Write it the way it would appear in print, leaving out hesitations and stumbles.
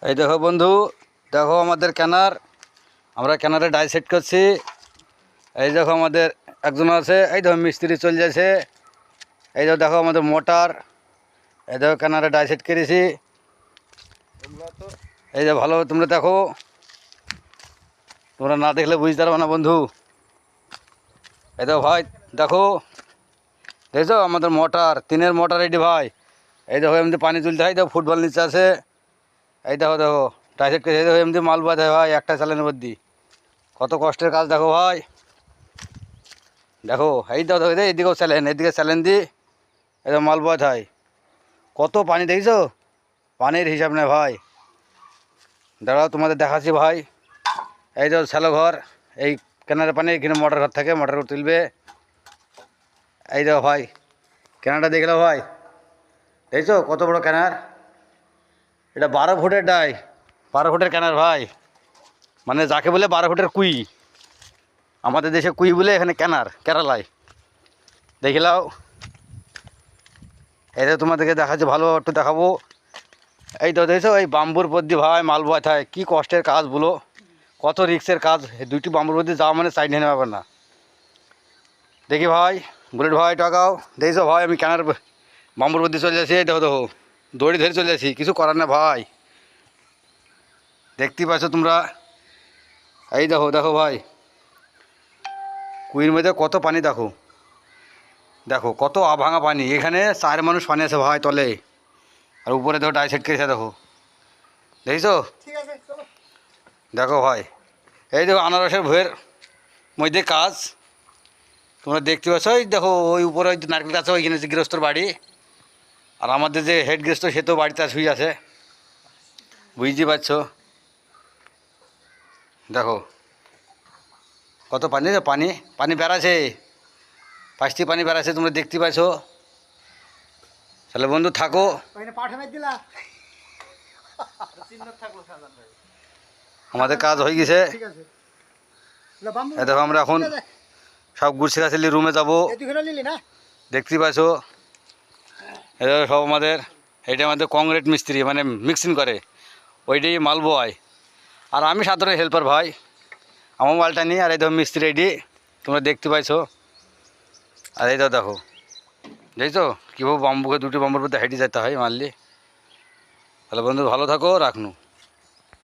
এই দেখো বন্ধু, দেখো আমাদের ক্যানার, আমরা ক্যানারে ডাই সেট করছি। এই দেখো আমাদের একজন আছে, এই দেখো মিস্ত্রি চলে যাচ্ছে। এই দেখো আমাদের মোটর, এই দেখো ক্যানারে ডাই সেট করেছি। এই যে ভালো তোমরা দেখো, তোমরা না দেখলে বুঝতে পারবে না বন্ধু। এই দেখো ভাই, দেখো দেখছো আমাদের মোটর, টিনের মোটর রেডি ভাই। এই দেখো এমনি পানি তুলতে হয়, দেখো ফুটবল নিচে আছে। এই দেখো দেখো ডাই সেট করেছি, এই দেখো এমনি মাল বাঁধে ভাই একটা চালানের মধ্যে। কত কষ্টের কাজ দেখো ভাই, দেখো এই দেখো দেখো এদিকেও স্যালেন, এদিকে স্যালেন দিই, এই মাল বাঁধ হয়। কত পানি দেখছো, পানির হিসাব নেই ভাই। দাঁড়াও তোমাদের দেখাচ্ছি ভাই। এই তো শ্যালো ঘর, এই কেনারে পানি, এখানে মোটর ঘর থাকে, মোটর ঘর তুলবে। এই দেখো ভাই কেনারটা দেখলো ভাই, দেখছো কত বড় ক্যানার। এটা 12 ফুটের ডাই, 12 ফুটের ক্যানার ভাই, মানে যাকে বলে 12 ফুটের কুই। আমাদের দেশে কুই বলে, এখানে ক্যানার কেরালায়। দেখিলাও, এটা তোমাদেরকে দেখাচ্ছি, ভালো একটু দেখাবো। এই তো দেখছো এই বাম্বুর পদ্ধতি ভাই, মাল বয় থাকে, কী কষ্টের কাজ বলো, কত রিক্সের কাজ। এই দুইটি বাম্বুর পদ্ধতি যাওয়া মানে সাইড নিয়ে নেবে না। দেখি ভাই, বুলেট ভাই টাকাও দেখছো ভাই, আমি ক্যানার বাম্বুর পদ্ধতি চলে যাচ্ছি। এই দেখো দেখো দড়ি ধরে চলে যাচ্ছি, কিছু করার না ভাই। দেখতেই পাচ্ছ তোমরা, এই দেখো দেখো ভাই কুইর মধ্যে কত পানি, দেখো দেখো কত ভাঙা পানি। এখানে 4 মানুষ পানি আছে ভাই তলে, আর উপরে দেখো ডাই সেট করেছে, দেখো দেখছো। দেখো ভাই, এই দেখো আনারসের ভয়ের মধ্যে কাজ, তোমরা দেখতে পাচ্ছ। ওই দেখো ওই উপরে ওই নারকেল গাছ, ওইখানে যে গৃহস্থর বাড়ি, আর আমাদের যে হেড গৃহস্থ সে তো বাড়িতে শুয়ে আছে, বুঝতেই পারছো। দেখো কত পানি, পানি পানি বেড়াচ্ছে, 5টি পানি বেড়াচ্ছে, তোমরা দেখতে পাচ্ছ। তাহলে বন্ধু থাকো, আমাদের কাজ হয়ে গেছে। দেখো আমরা এখন সব গুছিয়ে গাছে রুমে যাবো, দেখতে পাচ্ছ। এটা সব আমাদের, এটা আমাদের কংক্রিট মিস্ত্রি, মানে মিক্সিং করে, ওইটাই মাল বয়। আর আমি সাধারণ হেল্পার ভাই, আমার মালটা নিই। আর এই দেখো মিস্ত্রি এটি তোমরা দেখতে পাইছো। আর এই দেখো দেখছো কীভাবে বাম্বুকে, দুটি বাম্বুর মধ্যে হেঁটে যেতে হয় মারলি। তাহলে বন্ধু ভালো থাকো, রাখনু।